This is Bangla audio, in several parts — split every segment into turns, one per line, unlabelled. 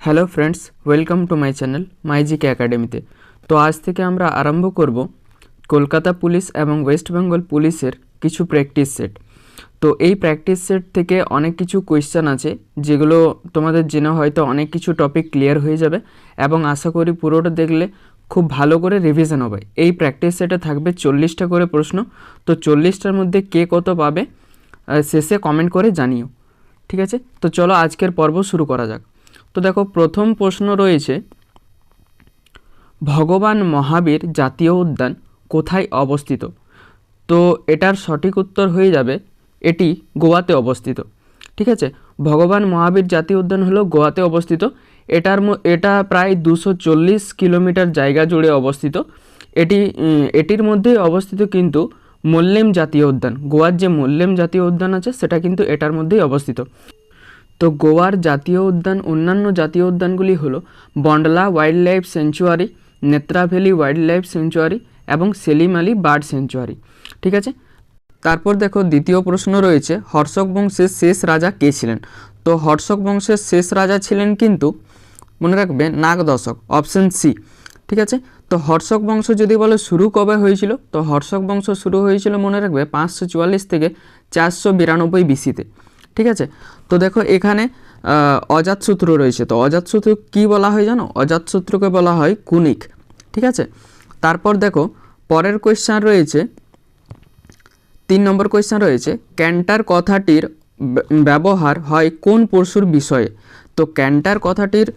Hello friends, welcome to my channel মাইজিকে একাডেমিতে। তো আজ থেকে আমরা আরম্ভ করব কলকাতা পুলিশ এবং ওয়েস্ট বেঙ্গল পুলিশের কিছু প্র্যাকটিস সেট। তো এই প্র্যাকটিস সেট থেকে অনেক কিছু কোয়েশ্চেন আছে যেগুলো তোমাদের জেনে হয়তো অনেক কিছু টপিক ক্লিয়ার হয়ে যাবে এবং আশা করি পুরোটা দেখলে খুব ভালো করে রিভিশন হবে। এই প্র্যাকটিস সেটে থাকবে 40টা করে প্রশ্ন। তো 40টার মধ্যে কে কত পাবে শেষে কমেন্ট করে জানিও, ঠিক আছে? তো চলো আজকের পর্ব শুরু করা যাক। তো দেখো, প্রথম প্রশ্ন রয়েছে, ভগবান মহাবীর জাতীয় উদ্যান কোথায় অবস্থিত? তো এটার সঠিক উত্তর হয়ে যাবে এটি গোয়াতে অবস্থিত, ঠিক আছে? ভগবান মহাবীর জাতীয় উদ্যান হলো গোয়াতে অবস্থিত। এটা প্রায় 240 কিলোমিটার জায়গা জুড়ে অবস্থিত। এটির মধ্যেই অবস্থিত কিন্তু মোল্লেম জাতীয় উদ্যান। গোয়ার যে মোল্লেম জাতীয় উদ্যান আছে সেটা কিন্তু এটার মধ্যেই অবস্থিত। তো গোয়ার জাতীয় উদ্যান অন্যান্য জাতীয় উদ্যানগুলি হলো Bondla wildlife sanctuary, Netravali wildlife sanctuary এবং সেলিম আলী বার্ড স্যাংচুয়ারি, ঠিক আছে? তারপর দেখো, দ্বিতীয় প্রশ্ন রয়েছে, হর্ষক বংশের শেষ রাজা কে ছিলেন? তো হর্ষক বংশের শেষ রাজা ছিলেন কিন্তু মনে রাখবে নাগদশক, অপশন সি, ঠিক আছে? তো হর্ষক বংশ যদি বলে শুরু কবে হয়েছিল, তো হর্ষক বংশ শুরু হয়েছিল মনে রাখবে 544 থেকে 492 বিসিতে, ঠিক আছে? তো দেখো এখানে অজাতশত্রু রয়েছে। তো অজাতশত্রু কী বলা হয় জানো? অজাতশত্রুকে বলা হয় কুনিক, ঠিক আছে? তারপর দেখো পরের কোয়েশ্চেন রয়েছে, 3 নম্বর কোয়েশ্চেন রয়েছে, ক্যান্টার কথাটির ব্যবহার হয় কোন পশুর বিষয়ে? তো ক্যান্টার কথাটির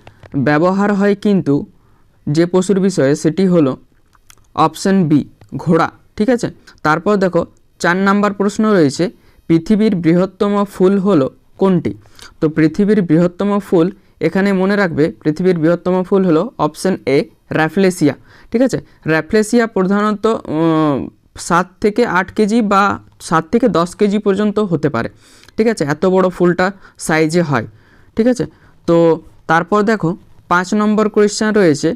ব্যবহার হয় কিন্তু যে পশুর বিষয়ে সেটি হলো অপশন বি, ঘোড়া, ঠিক আছে? তারপর দেখো 4 নম্বর প্রশ্ন রয়েছে, পৃথিবীর বৃহত্তম ফুল হলো কোনটি? তো পৃথিবীর বৃহত্তম ফুল এখানে মনে রাখবে পৃথিবীর বৃহত্তম ফুল হলো অপশন এ, র্যাফলেসিয়া, ঠিক আছে? র্যাফলেসিয়া প্রধানত 7 থেকে 8 কেজি বা 7 থেকে 10 কেজি পর্যন্ত হতে পারে, ঠিক আছে? এত বড় ফুলটা সাইজে হয়, ঠিক আছে? তো তারপর দেখো 5 নম্বর কোয়েশ্চেন রয়েছে,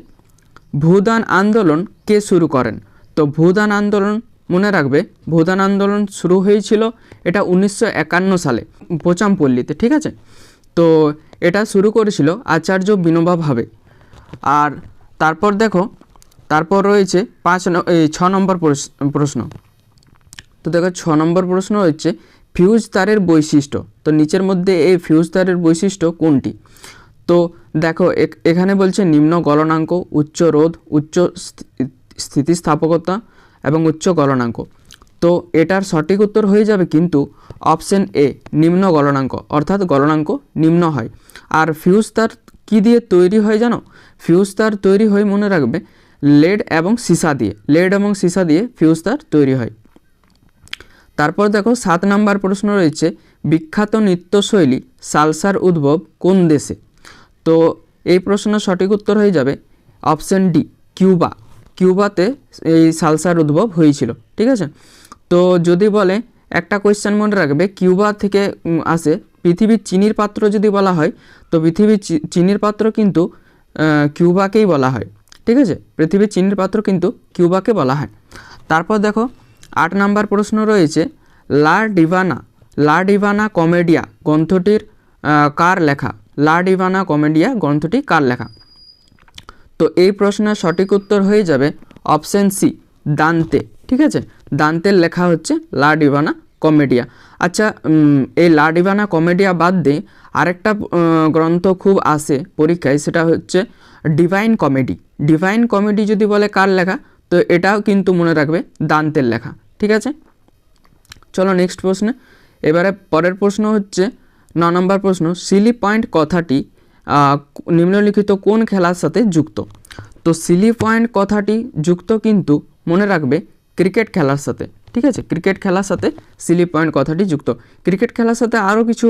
ভূদান আন্দোলন কে শুরু করেন? তো ভূদান আন্দোলন মনে রাখবে ভূদান আন্দোলন শুরু হয়েছিল এটা 1951 সালে পোচামপল্লীতে, ঠিক আছে? তো এটা শুরু করেছিল আচার্য বিনোবা ভাবে। আর তারপর দেখো, তারপর রয়েছে 6 নম্বর প্রশ্ন। তো দেখো 6 নম্বর প্রশ্ন হচ্ছে, ফিউজ তারের বৈশিষ্ট্য। তো নিচের মধ্যে এই ফিউজ তারের বৈশিষ্ট্য কোনটি? তো দেখো এখানে বলছে নিম্ন গলনাঙ্ক, উচ্চ রোধ, উচ্চ স্থিতিস্থাপকতা এবং উচ্চ গলনাঙ্ক। তো এটার সঠিক উত্তর হয়ে যাবে কিন্তু অপশন এ, নিম্ন গলনাঙ্ক, অর্থাৎ গলনাঙ্ক নিম্ন হয়। আর ফিউজ তার কী দিয়ে তৈরি হয় জানো? ফিউজ তার তৈরি হয় মনে রাখবে লেড এবং সীসা দিয়ে ফিউজ তার তৈরি হয়। তারপর দেখো 7 নম্বর প্রশ্ন রয়েছে, বিখ্যাত নৃত্যশৈলী সালসার উদ্ভব কোন দেশে? তো এই প্রশ্নের সঠিক উত্তর হয়ে যাবে অপশন ডি, কিউবা। কিউবাতে এই সালসার উদ্ভব হয়েছিল, ঠিক আছে? তো যদি বলে একটা কোয়েশ্চেন মনে রাখবে, কিউবা থেকে আসে পৃথিবীর চিনির পাত্র যদি বলা হয়, তো পৃথিবীর চিনির পাত্র কিন্তু কিউবাকেই বলা হয়, ঠিক আছে? পৃথিবীর চিনির পাত্র কিন্তু কিউবাকে বলা হয়। তারপর দেখো 8 নম্বর প্রশ্ন রয়েছে, লা ডিভানা কমেডিয়া গ্রন্থটির কার লেখা? লা ডিভানা কমেডিয়া গ্রন্থটি কার লেখা? তো এই প্রশ্নের সঠিক উত্তর হয়ে যাবে অপশন সি, দান্তে, ঠিক আছে? দান্তের লেখা হচ্ছে লা ডিভানা কমেডিয়া। আচ্ছা, এই লা ডিভানা কমেডিয়া বাদ দিয়ে আরেকটা গ্রন্থ খুব আসে পরীক্ষায়, সেটা হচ্ছে ডিভাইন কমেডি। ডিভাইন কমেডি যদি বলে কার লেখা, তো এটাও কিন্তু মনে রাখবে দান্তের লেখা, ঠিক আছে? চলো নেক্সট প্রশ্নে। এবারে পরের প্রশ্ন হচ্ছে 9 নম্বর প্রশ্ন, সিলি পয়েন্ট কথাটি নিম্নলিখিত কোন খেলার সাথে যুক্ত? তো সিলি পয়েন্ট কথাটি যুক্ত কিন্তু মনে রাখবে ক্রিকেট খেলার সাথে, ঠিক আছে? ক্রিকেট খেলার সাথে সিলি পয়েন্ট কথাটি যুক্ত। ক্রিকেট খেলার সাথে আরও কিছু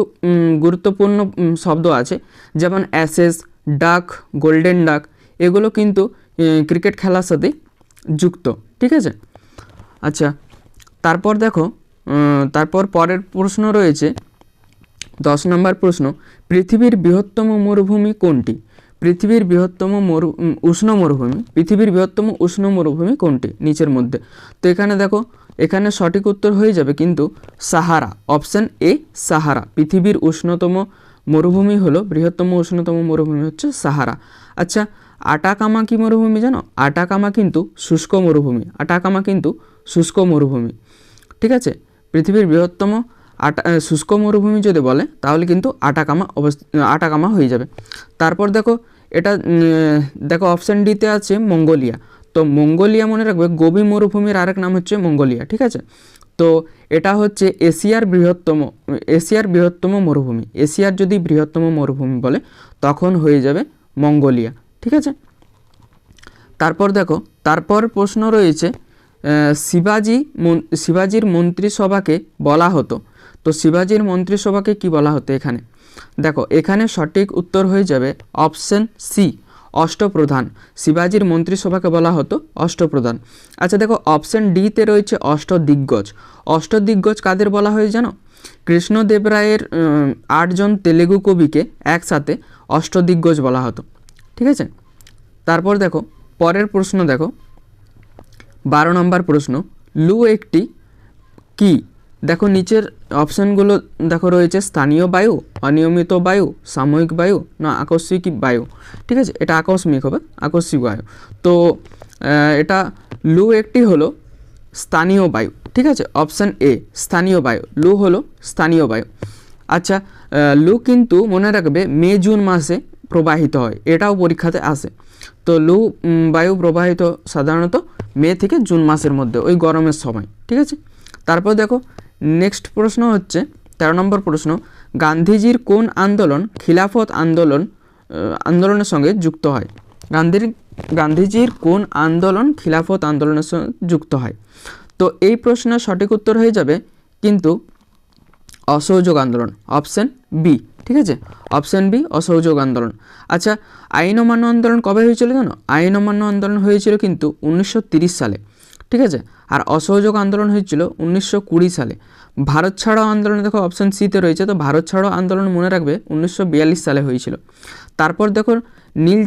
গুরুত্বপূর্ণ শব্দ আছে, যেমন অ্যাশেজ, ডাক, গোল্ডেন ডাক, এগুলো কিন্তু ক্রিকেট খেলার সাথে যুক্ত, ঠিক আছে? আচ্ছা, তারপর দেখো তারপর পরের প্রশ্ন রয়েছে 10 নম্বর প্রশ্ন, পৃথিবীর বৃহত্তম মরুভূমি কোনটি? পৃথিবীর বৃহত্তম উষ্ণ মরুভূমি কোনটি নিচের মধ্যে? তো এখানে দেখো, এখানে সঠিক উত্তর হয়ে যাবে কিন্তু সাহারা, অপশন এ, সাহারা। পৃথিবীর উষ্ণতম মরুভূমি হলো বৃহত্তম উষ্ণতম মরুভূমি হচ্ছে সাহারা। আচ্ছা, আটাকামা কি মরুভূমি জানো? আটাকামা কিন্তু শুষ্ক মরুভূমি, আটাকামা কিন্তু শুষ্ক মরুভূমি। ঠিক আছে, পৃথিবীর বৃহত্তম শুষ্ক মরুভূমি যদি বলে তাহলে কিন্তু আটাকামা হয়ে যাবে। তারপর দেখো এটা দেখো অপশান ডিতে আছে মঙ্গোলিয়া। তো মঙ্গোলিয়া মনে রাখবে গোবি মরুভূমির আরেক নাম হচ্ছে মঙ্গোলিয়া। ঠিক আছে, তো এটা হচ্ছে এশিয়ার বৃহত্তম মরুভূমি। এশিয়ার যদি বৃহত্তম মরুভূমি বলে তখন হয়ে যাবে মঙ্গোলিয়া। ঠিক আছে, তারপর দেখো তারপর প্রশ্ন রয়েছে শিবাজির মন্ত্রিসভাকে বলা হতো। তো শিবাজির মন্ত্রিসভাকে কি বলা হতো এখানে? দেখো এখানে সঠিক উত্তর হয়ে যাবে অপশন সি, অষ্টপ্রধান। শিবাজির মন্ত্রিসভাকে বলা হতো অষ্টপ্রধান। আচ্ছা দেখো অপশন ডিতে রয়েছে অষ্টদিগ্গজ। অষ্টদিগ্গজ কাদের বলা হয় জানো? কৃষ্ণদেবরায়ের 8 জন তেলেগু কবিকে একসাথে অষ্টদিগ্গজ বলা হতো। ঠিক আছে, তারপর দেখো পরের প্রশ্ন দেখো 12 নম্বর প্রশ্ন, লু একটি কি? দেখো নিচের অপশানগুলো দেখো রয়েছে স্থানীয় বায়ু, অনিয়মিত বায়ু, সাময়িক বায়ু না আকস্মিক বায়ু। ঠিক আছে, এটা আকস্মিক হবে, আকস্মিক বায়ু। তো এটা লু একটি হলো স্থানীয় বায়ু। ঠিক আছে, অপশান এ স্থানীয় বায়ু, লু হলো স্থানীয় বায়ু। আচ্ছা, লু কিন্তু মনে রাখবে মে জুন মাসে প্রবাহিত হয়, এটাও পরীক্ষাতে আসে। তো লু বায়ু প্রবাহিত সাধারণত মে থেকে জুন মাসের মধ্যে, ওই গরমের সময়। ঠিক আছে, তারপর দেখো নেক্সট প্রশ্ন হচ্ছে 13 নম্বর প্রশ্ন, গান্ধীজির কোন আন্দোলন খিলাফত আন্দোলনের সঙ্গে যুক্ত হয়? গান্ধীজির কোন আন্দোলন খিলাফত আন্দোলনের সঙ্গে যুক্ত হয়? তো এই প্রশ্নের সঠিক উত্তর হয়ে যাবে কিন্তু অসহযোগ আন্দোলন, অপশান বি। ঠিক আছে, অপশান বি অসহযোগ আন্দোলন। আচ্ছা, আইন অমান্য আন্দোলন কবে হয়েছিল জানো? আইন অমান্য আন্দোলন হয়েছিল কিন্তু 1930 সালে। ঠিক আছে, আর অসহযোগ আন্দোলন হয়েছিল 1920 সালে। ভারত ছাড়ো আন্দোলন দেখো অপশান সিতে রয়েছে। তো ভারত ছাড়ো আন্দোলন মনে রাখবে 1942 সালে হয়েছিল। তারপর দেখো নীল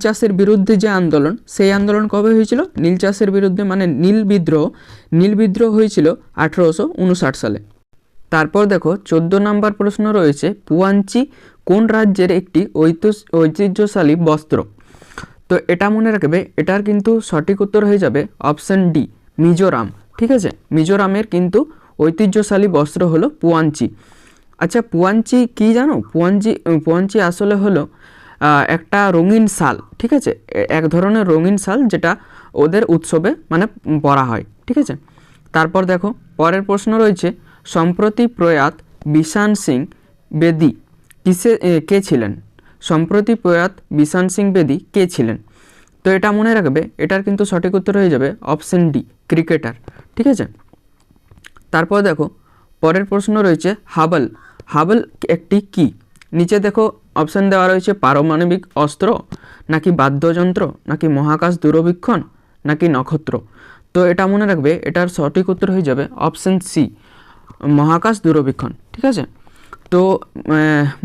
চাষের বিরুদ্ধে যে আন্দোলন, সেই আন্দোলন কবে হয়েছিল? নীল চাষের বিরুদ্ধে মানে নীল বিদ্রোহ হয়েছিল 1859 সালে। তারপর দেখো 14 নম্বর প্রশ্ন রয়েছে, পুয়াঞ্চি কোন রাজ্যের একটি ঐতিহ্যশালী বস্ত্র? তো এটা মনে রাখবে, এটার কিন্তু সঠিক উত্তর হয়ে যাবে অপশান ডি, মিজোরাম। ঠিক আছে, মিজোরামের কিন্তু ঐতিহ্যশালী বস্ত্র হলো পুয়াঞ্চি। আচ্ছা, পুয়াঞ্চি কি জানো? পুয়াঞ্চি আসলে হলো একটা রঙিন শাল। ঠিক আছে, এক ধরনের রঙিন শাল যেটা ওদের উৎসবে মানে পরা হয়। ঠিক আছে, তারপর দেখো পরের প্রশ্ন রয়েছে, সম্প্রতি প্রয়াত বিশান সিং বেদি কে ছিলেন? সম্প্রতি প্রয়াত বিশান সিং বেদি কে ছিলেন? তো এটা মনে রাখবে, এটার কিন্তু সঠিক উত্তর হয়ে যাবে অপশান ডি, ক্রিকেটার। ঠিক আছে, তারপর দেখো পরের প্রশ্ন রয়েছে, হাবল একটি কি? নিচে দেখো অপশান দেওয়া রয়েছে পারমাণবিক অস্ত্র, নাকি বাদ্যযন্ত্র, নাকি মহাকাশ দূরবীক্ষণ, নাকি নক্ষত্র। তো এটা মনে রাখবে, এটার সঠিক উত্তর হয়ে যাবে অপশান সি, মহাকাশ দূরবীক্ষণ। ঠিক আছে, তো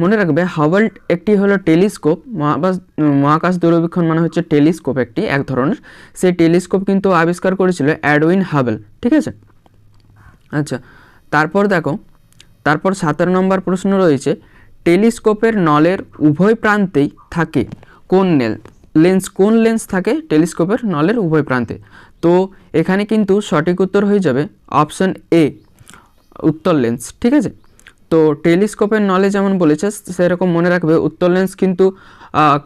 মনে রাখবে হাবল একটি হলো টেলিস্কোপ। মহাকাশ দূরবীক্ষণ মানে হচ্ছে টেলিস্কোপ একটি এক ধরনের। সেই টেলিস্কোপ কিন্তু আবিষ্কার করেছিল এডউইন হাবল। ঠিক আছে, আচ্ছা তারপর দেখো 17 নম্বর প্রশ্ন রয়েছে, টেলিস্কোপের নলের উভয় প্রান্তেই থাকে কোন লেন্স থাকে টেলিস্কোপের নলের উভয় প্রান্তে? তো এখানে কিন্তু সঠিক উত্তর হয়ে যাবে অপশান এ, উত্তল লেন্স। ঠিক আছে, তো টেলিস্কোপের নলে যেমন বলেছে সেরকম মনে রাখবে উত্তল লেন্স কিন্তু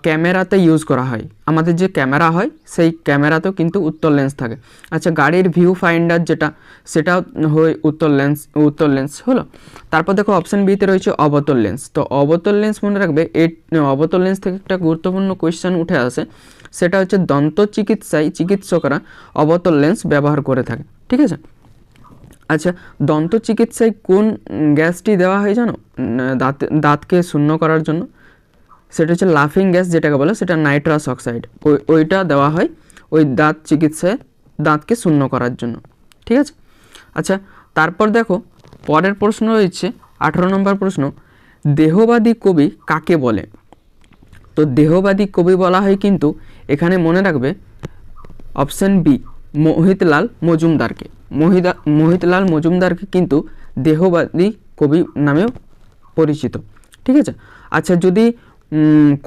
ক্যামেরাতে ইউজ করা হয়। আমাদের যে ক্যামেরা হয় সেই ক্যামেরাতেও কিন্তু উত্তল লেন্স থাকে। আচ্ছা, গাড়ির ভিউ ফাইন্ডার যেটা, সেটাও হয় উত্তল লেন্স হলো। তারপর দেখো অপশান বিতে রয়েছে অবতল লেন্স। তো অবতল লেন্স মনে রাখবে, এই অবতল লেন্স থেকে একটা গুরুত্বপূর্ণ কোয়েশ্চেন উঠে আসে, সেটা হচ্ছে দন্ত চিকিৎসকরা অবতল লেন্স ব্যবহার করে থাকে। ঠিক আছে, আচ্ছা দন্ত চিকিৎসায় কোন গ্যাসটি দেওয়া হয় জানো দাঁতকে শূন্য করার জন্য? সেটা হচ্ছে লাফিং গ্যাস যেটাকে বলে, সেটা নাইট্রাস অক্সাইড। ওইটা দেওয়া হয় ওই দাঁত চিকিৎসায় দাঁতকে শূন্য করার জন্য। ঠিক আছে, আচ্ছা তারপর দেখো পরের প্রশ্ন রয়েছে 18 নম্বর প্রশ্ন, দেহবাদী কবি কাকে বলে? তো দেহবাদী কবি বলা হয় কিন্তু এখানে মনে রাখবে অপশান বি, মোহিতলাল মজুমদারকে। মোহিতলাল মজুমদারকে কিন্তু দেহবাদী কবি নামেও পরিচিত। ঠিক আছে, আচ্ছা যদি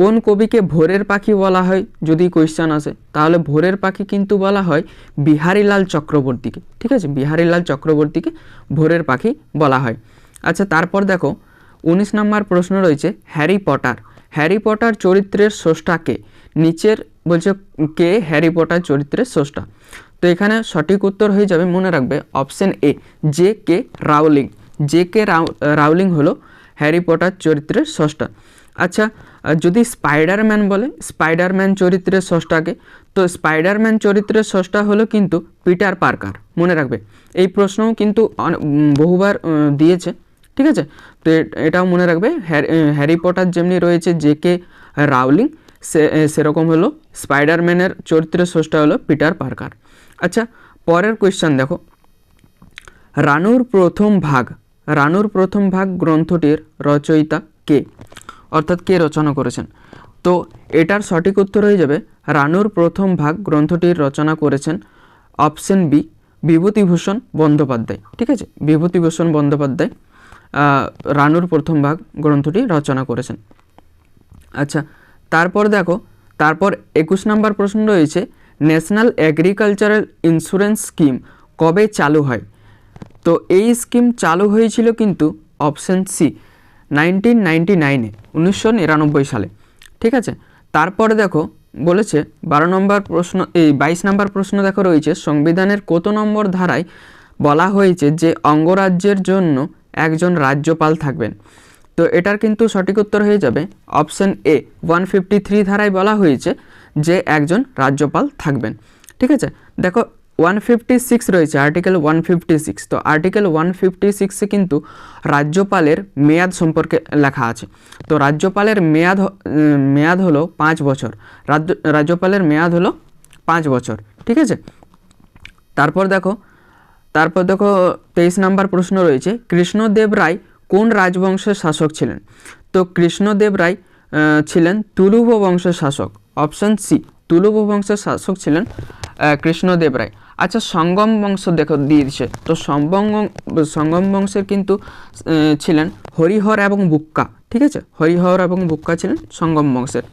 কোন কবিকে ভোরের পাখি বলা হয় যদি কোয়েশ্চেন আসে, তাহলে ভোরের পাখি কিন্তু বলা হয় বিহারীলাল চক্রবর্তীকে। ঠিক আছে, বিহারীলাল চক্রবর্তীকে ভোরের পাখি বলা হয়। আচ্ছা তারপর দেখো 19 নম্বর প্রশ্ন রয়েছে হ্যারি পটার। হ্যারি পটার চরিত্রের স্রষ্টা কে? নিচের বলছে কে হ্যারি পটার চরিত্রের স্রষ্টা। তো এখানে সঠিক উত্তর হয়ে যাবে, মনে রাখবে option A J K Rowling. J K Rowling হলো হ্যারি পটার চরিত্রের স্রষ্টা। আচ্ছা যদি স্পাইডারম্যান বলে, স্পাইডারম্যান চরিত্রের স্রষ্টাকে, তো স্পাইডারম্যান চরিত্রের স্রষ্টা হলো কিন্তু পিটার পার্কার। মনে রাখবে এই প্রশ্নও কিন্তু বহুবার দিয়েছে। ঠিক আছে, তো এটাও মনে রাখবে হ্যারি পটার যেমনি রয়েছে জে কে রাউলিং, সেরকম হলো স্পাইডারম্যানের চরিত্রের স্রষ্টা হলো পিটার পার্কার। আচ্ছা পরের কোয়েশ্চেন দেখো, রানুর প্রথম ভাগ। রানুর প্রথম ভাগ গ্রন্থটির রচয়িতা কে? অর্থাৎ কে রচনা করেছেন? তো এটার সঠিক উত্তর হয়ে যাবে রানুর প্রথম ভাগ গ্রন্থটির রচনা করেছেন অপশন বি বিভূতিভূষণ বন্দ্যোপাধ্যায়। ঠিক আছে, বিভূতিভূষণ বন্দ্যোপাধ্যায় রানুর প্রথম ভাগ গ্রন্থটি রচনা করেছেন। আচ্ছা তারপর দেখো, তারপর 21 নম্বর প্রশ্ন রয়েছে ন্যাশনাল এগ্রিকালচারাল ইন্স্যুরেন্স স্কিম কবে চালু হয়? তো এই স্কিম চালু হয়েছিল কিন্তু অপশন সি 1999-এ, 1999 সালে। ঠিক আছে, তারপরে দেখো বলেছে 12 নম্বর প্রশ্ন, এই 22 নম্বর প্রশ্ন দেখো রয়েছে সংবিধানের কত নম্বর ধারায় বলা হয়েছে যে অঙ্গরাজ্যের জন্য একজন রাজ্যপাল থাকবেন? তো এটার কিন্তু সঠিক উত্তর হয়ে যাবে অপশন এ 153 ধারায় বলা হয়েছে যে একজন রাজ্যপাল থাকবেন। ঠিক আছে, দেখো 156 রয়েছে, আর্টিকেল 156। তো আর্টিকেল 156-এ কিন্তু রাজ্যপালের মেয়াদ সম্পর্কে লেখা আছে। তো রাজ্যপালের মেয়াদ হলো 5 বছর। রাজ্যপালের মেয়াদ হলো 5 বছর। ঠিক আছে, তারপর দেখো 23 নম্বর প্রশ্ন রয়েছে কৃষ্ণদেব রায় কোন রাজবংশের শাসক ছিলেন? তো কৃষ্ণদেব রায় ছিলেন তুলুভ বংশের শাসক। অপশন সি তুলুভ বংশের শাসক ছিলেন কৃষ্ণদেব রায়। আচ্ছা সঙ্গম বংশ দেখো দিয়েছে, তো সঙ্গম বংশের কিন্তু ছিলেন হরিহর এবং বুক্কা। ঠিক আছে, হরিহর এবং বুক্কা ছিলেন সঙ্গম বংশের।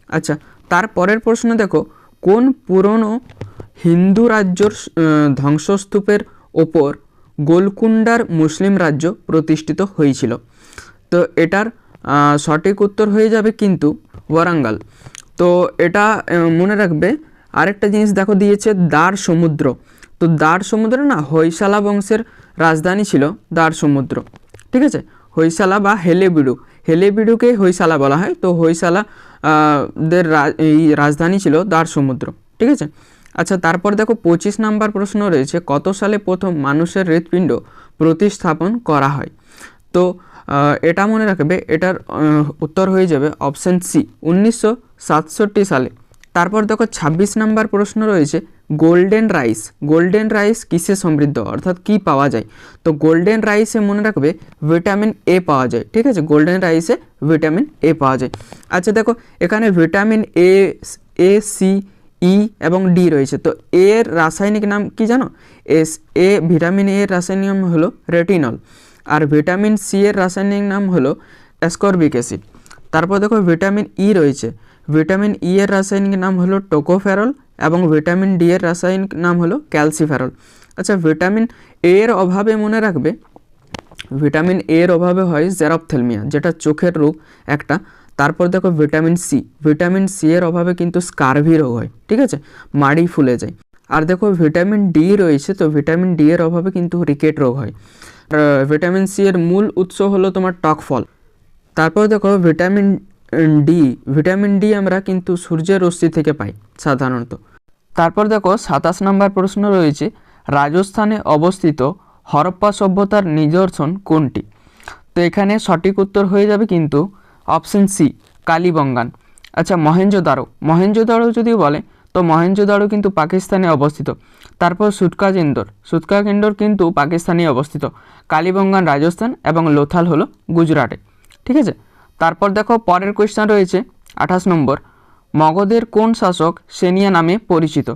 আচ্ছা তারপরের প্রশ্ন দেখো কোন পুরনো হিন্দু রাজ্যর ধ্বংসস্তূপের ওপর গোলকুন্ডার মুসলিম রাজ্য প্রতিষ্ঠিত হয়েছিল? তো এটার সঠিক উত্তর হয়ে যাবে কিন্তু ওয়ারাঙ্গাল। তো এটা মনে রাখবে। আরেকটা জিনিস দেখো দিয়েছে দ্বার সমুদ্র। তো দ্বার সমুদ্র না হৈশালা বংশের রাজধানী ছিল দ্বার সমুদ্র। ঠিক আছে, হৈশালা বা হেলেবিডু, হেলেবিডুকে হৈশালা বলা হয়। তো হৈশালা দের এই রাজধানী ছিল দ্বার সমুদ্র। ঠিক আছে, আচ্ছা তারপর দেখো 25 নম্বর প্রশ্ন রয়েছে কত সালে প্রথম মানুষের হৃৎপিণ্ড প্রতিস্থাপন করা হয়? তো এটা মনে রাখবে, এটার উত্তর হয়ে যাবে অপশন সি 1967 সালে। তারপর দেখো 26 নম্বর প্রশ্ন রয়েছে গোল্ডেন রাইস। গোল্ডেন রাইস কিসে সমৃদ্ধ, অর্থাৎ কি পাওয়া যায়? তো গোল্ডেন রাইসে মনে রাখবে ভিটামিন এ পাওয়া যায়। ঠিক আছে, গোল্ডেন রাইসে ভিটামিন এ পাওয়া যায়। আচ্ছা দেখো এখানে ভিটামিন এ, সি, ই এবং ডি রয়েছে। তো এর রাসায়নিক নাম কি জানো? ভিটামিন এর রাসায়নিক নাম হলো রেটিনল, আর ভিটামিন সি এর রাসায়নিক নাম হলো অ্যাসকর্বিক অ্যাসিড। তারপর দেখো ভিটামিন ই রয়েছে, ভিটামিন ই এর রাসায়নিক নাম হলো টোকোফেরল এবং ভিটামিন ডি এর রাসায়নিক নাম হলো ক্যালসিফেরল। আচ্ছা ভিটামিন এ এর অভাবে মনে রাখবে, ভিটামিন এ এর অভাবে হয় জেরপ্থ্যালমিয়া, যেটা চোখের রোগ একটা। তারপর দেখো ভিটামিন সি, ভিটামিন সি এর অভাবে কিন্তু স্কারভি রোগ হয়। ঠিক আছে, মাড়ি ফুলে যায়। আর দেখো ভিটামিন ডি রয়েছে, তো ভিটামিন ডি এর অভাবে কিন্তু রিকেট রোগ হয়। ভিটামিন সি এর মূল উৎস হলো তোমার টক ফল। তারপর দেখো ভিটামিন ডি আমরা কিন্তু সূর্যের রশ্মি থেকে পাই সাধারণত। তারপর দেখো 27 নম্বর প্রশ্ন রয়েছে রাজস্থানে অবস্থিত হরপ্পা সভ্যতার নিদর্শন কোনটি? তো এখানে সঠিক উত্তর হয়ে যাবে কিন্তু অপশন সি কালীবঙ্গান। আচ্ছা মহেঞ্জোদারো যদি বলে, তো মহেঞ্জোদারো কিন্তু পাকিস্তানে অবস্থিত। তারপর সুটকা কেন্দ্র কিন্তু পাকিস্তানে অবস্থিত। কালীবঙ্গান রাজস্থান এবং লোথাল হলো গুজরাটে। ঠিক আছে, তারপর দেখো পরের কোয়েশ্চেন রয়েছে 28 নম্বর মগধের কোন শাসক সেনিয়া নামে পরিচিত?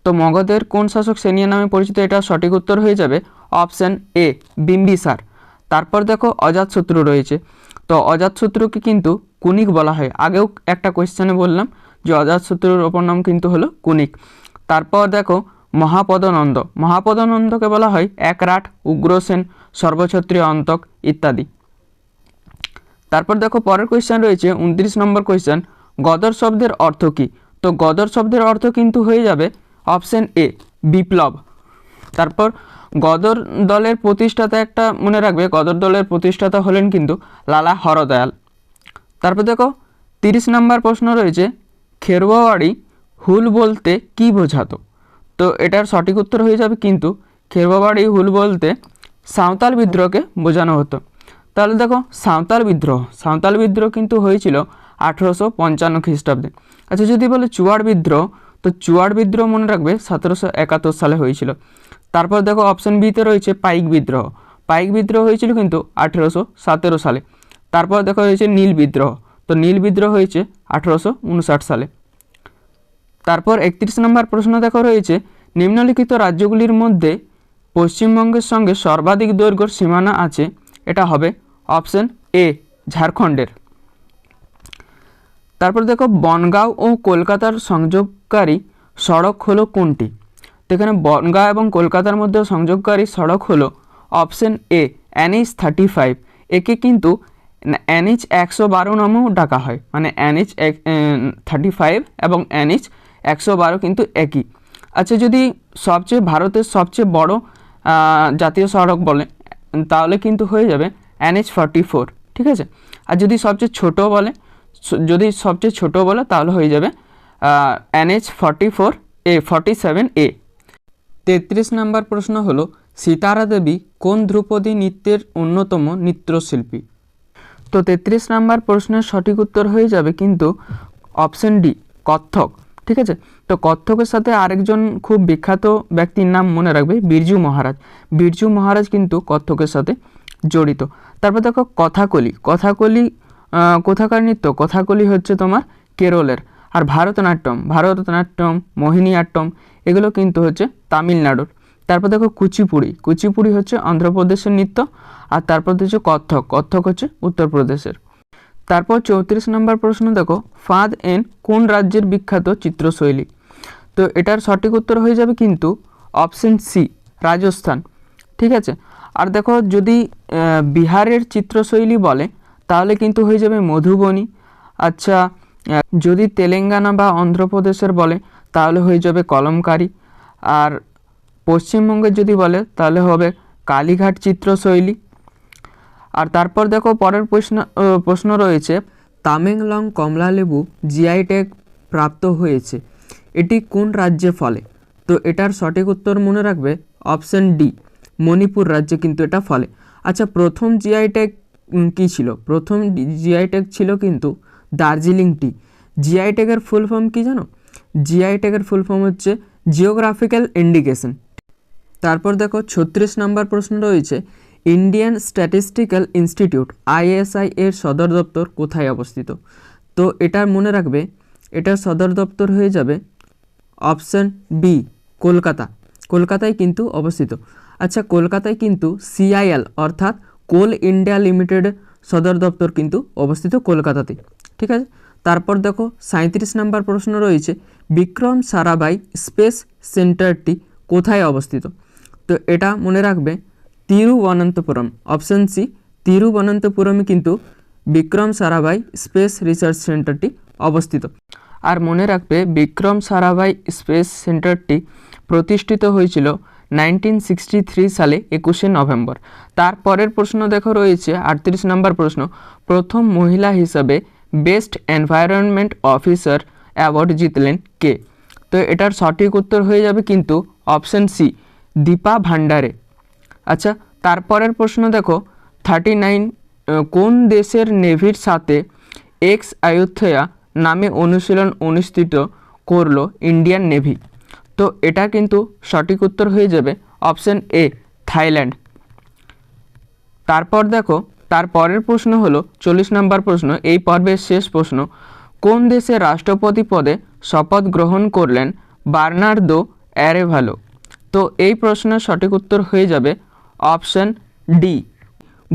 তো মগধের কোন শাসক সেনিয়া নামে পরিচিত, এটা সঠিক উত্তর হয়ে যাবে অপশন এ বিম্বিসার। তারপর দেখো অজাতশত্রু রয়েছে। তো অজাতশত্রুকে কিন্তু কুনিক বলা হয়। আগেও একটা কোয়েশ্চেনে বললাম যে অজাতশত্রুর অপর নাম কিন্তু হলো কুনিক। তারপর দেখো মহাপদনন্দ, মহাপদনন্দকে বলা হয় একরাট, উগ্রসেন, সর্বক্ষত্রিয় অন্তক ইত্যাদি। তারপর দেখো পরের কোয়েশ্চেন রয়েছে 29 নম্বর কোয়েশ্চেন, গদর শব্দের অর্থ কী? তো গদর শব্দের অর্থ কিন্তু হয়ে যাবে অপশন এ বিপ্লব। তারপর গদর দলের প্রতিষ্ঠাতা, একটা মনে রাখবে, গদর দলের প্রতিষ্ঠাতা হলেন কিন্তু লালা হরদয়াল। তারপর দেখো 30 নম্বর প্রশ্ন রয়েছে, খেরবাওয়াড়ি হুল বলতে কি বোঝাতো? তো এটার সঠিক উত্তর হয়ে যাবে কিন্তু খেরবাওয়াড়ি হুল বলতে সাঁওতাল বিদ্রোহকে বোঝানো হতো। তাহলে দেখো সাঁওতাল বিদ্রোহ কিন্তু হয়েছিল 1855 খ্রিস্টাব্দে। আচ্ছা, যদি বলে চুয়াড় বিদ্রোহ, তো চুয়াড় বিদ্রোহ মনে রাখবে 1771 সালে হয়েছিল। তারপর দেখো অপশন বিতে রয়েছে পাইক বিদ্রোহ, পাইক বিদ্রোহ হয়েছিল কিন্তু 1817 সালে। তারপর দেখো রয়েছে নীল বিদ্রোহ, তো নীল বিদ্রোহ হয়েছে 1859 সালে। তারপর 31 নম্বর প্রশ্ন দেখো রয়েছে, নিম্নলিখিত রাজ্যগুলির মধ্যে পশ্চিমবঙ্গের সঙ্গে সর্বাধিক দৈর্ঘ্যের সীমানা আছে, এটা হবে অপশন এ ঝাড়খণ্ডের। তারপর দেখো বনগাঁও ও কলকাতার সংযোগকারী সড়ক হলো কোনটি? তো এখানে বনগাঁও এবং কলকাতার মধ্যে সংযোগকারী সড়ক হলো অপশন এ NH 35। একে কিন্তু NH 112 নামেও ডাকা হয়, মানে NH 35 এবং NH 112 কিন্তু একই। আচ্ছা, যদি ভারতের সবচেয়ে বড় জাতীয় সড়ক বলে তাহলে কিন্তু হয়ে যাবে NH 44, ঠিক আছে। আর যদি সবচেয়ে ছোট বলে তাহলে হয়ে যাবে NH 47A। 33 নম্বর প্রশ্ন হলো, সিতারা দেবী কোন ধ্রুপদী নৃত্যের অন্যতম নৃত্যশিল্পী? তো 33 নম্বর প্রশ্নের সঠিক উত্তর হয়ে যাবে কিন্তু অপশন ডি কত্থক, ঠিক আছে। তো কত্থকের সাথে আরেকজন খুব বিখ্যাত ব্যক্তির নাম মনে রাখবে, বিরজু মহারাজ। বিরজু মহারাজ কিন্তু কত্থকের সাথে জড়িত। তারপর দেখো কথাকলি কোথাকার নৃত্য? কথাকলি হচ্ছে তোমার কেরলের। আর ভারতনাট্যম, মোহিনীআট্টম এগুলো কিন্তু হচ্ছে তামিলনাড়ুর। তারপর দেখো কুচিপুড়ি হচ্ছে অন্ধ্রপ্রদেশের নৃত্য। আর তারপর হচ্ছে কত্থক হচ্ছে উত্তরপ্রদেশের। তারপর 34 নম্বর প্রশ্ন দেখো, ফাঁদ এন কোন রাজ্যের বিখ্যাত চিত্রশৈলী? তো এটার সঠিক উত্তর হয়ে যাবে কিন্তু অপশন সি রাজস্থান, ঠিক আছে। আর দেখো যদি বিহারের চিত্রশৈলী বলে তাহলে কিন্তু হয়ে যাবে মধুবনী। আচ্ছা, যদি তেলেঙ্গানা বা অন্ধ্রপ্রদেশের বলে তাহলে হয়ে যাবে কলমকারী। আর পশ্চিমবঙ্গের যদি বলে তাহলে হবে কালীঘাট চিত্রশৈলী। আর তারপর দেখো পরের প্রশ্ন রয়েছে, তামেংলং কমলালেবু জিআই ট্যাগ প্রাপ্ত হয়েছে, এটি কোন রাজ্যে ফলে? তো এটার সঠিক উত্তর মনে রাখবে অপশন ডি মণিপুর রাজ্যে কিন্তু এটা ফলে। আচ্ছা, প্রথম জিআই ট্যাগ কী ছিল? প্রথম জিআই ট্যাগ ছিল কিন্তু দার্জিলিং টি। জিআই ট্যাগের ফুল ফর্ম কী জানো? জিআই ট্যাগের ফুল ফর্ম হচ্ছে জিওগ্রাফিক্যাল ইন্ডিকেশন। তারপর দেখো 36 নম্বর প্রশ্ন রয়েছে, ইন্ডিয়ান স্ট্যাটিস্টিক্যাল ইনস্টিটিউট ISI এর সদর দপ্তর কোথায় অবস্থিত? তো এটার মনে রাখবে, এটার সদর দপ্তর হয়ে যাবে অপশন বি কলকাতায় কিন্তু অবস্থিত। আচ্ছা, কলকাতায় কিন্তু CIL অর্থাৎ কোল ইন্ডিয়া লিমিটেড সদর দপ্তর কিন্তু অবস্থিত কলকাতাতে, ঠিক আছে। তারপর দেখো 37 নম্বর প্রশ্ন রয়েছে, বিক্রম সারাভাই স্পেস সেন্টারটি কোথায় অবস্থিত? তো এটা মনে রাখবে তিরুবনন্তপুরম, অপশন সি তিরুবনন্তপুরমে কিন্তু বিক্রম সারাভাই স্পেস রিসার্চ সেন্টারটি অবস্থিত। আর মনে রাখবে বিক্রম সারাভাই স্পেস সেন্টারটি প্রতিষ্ঠিত হয়েছিল 1963 সালে 21শে নভেম্বর। তারপরের প্রশ্ন দেখো রয়েছে 38 নম্বর প্রশ্ন, প্রথম মহিলা হিসাবে বেস্ট এনভায়রনমেন্ট অফিসার অ্যাওয়ার্ড জিতলেন কে? তো এটার সঠিক উত্তর হয়ে যাবে কিন্তু অপশন সি দীপা ভান্ডারে। আচ্ছা, তারপরের প্রশ্ন দেখো 39, কোন দেশের নেভির সাথে এক্স আয়ুথয়া নামে অনুশীলন অনুষ্ঠিত করলো ইন্ডিয়ান নেভি? তো এটা কিন্তু সঠিক উত্তর হয়ে যাবে অপশন এ থাইল্যান্ড। তারপর দেখো তারপরের প্রশ্ন হলো 40 নম্বর প্রশ্ন, এই পর্বের শেষ প্রশ্ন, কোন দেশের রাষ্ট্রপতি পদে শপথ গ্রহণ করলেন বার্নার্দো অ্যারেভালো? তো এই প্রশ্নের সঠিক উত্তর হয়ে যাবে অপশন ডি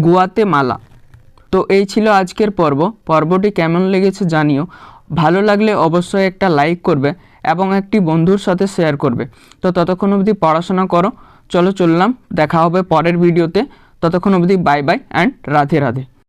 গুয়াতেমালা। তো তো এই ছিল আজকের পর্বটি কেমন লেগেছে জানিও। ভালো লাগলে অবশ্যই একটা লাইক করবে এবং একটি বন্ধুর সাথে শেয়ার করবে। তো ততক্ষণ অবধি পড়াশোনা করো। চললাম, দেখা হবে পরের ভিডিওতে। ততক্ষণ অবধি bye bye and Radhe Radhe.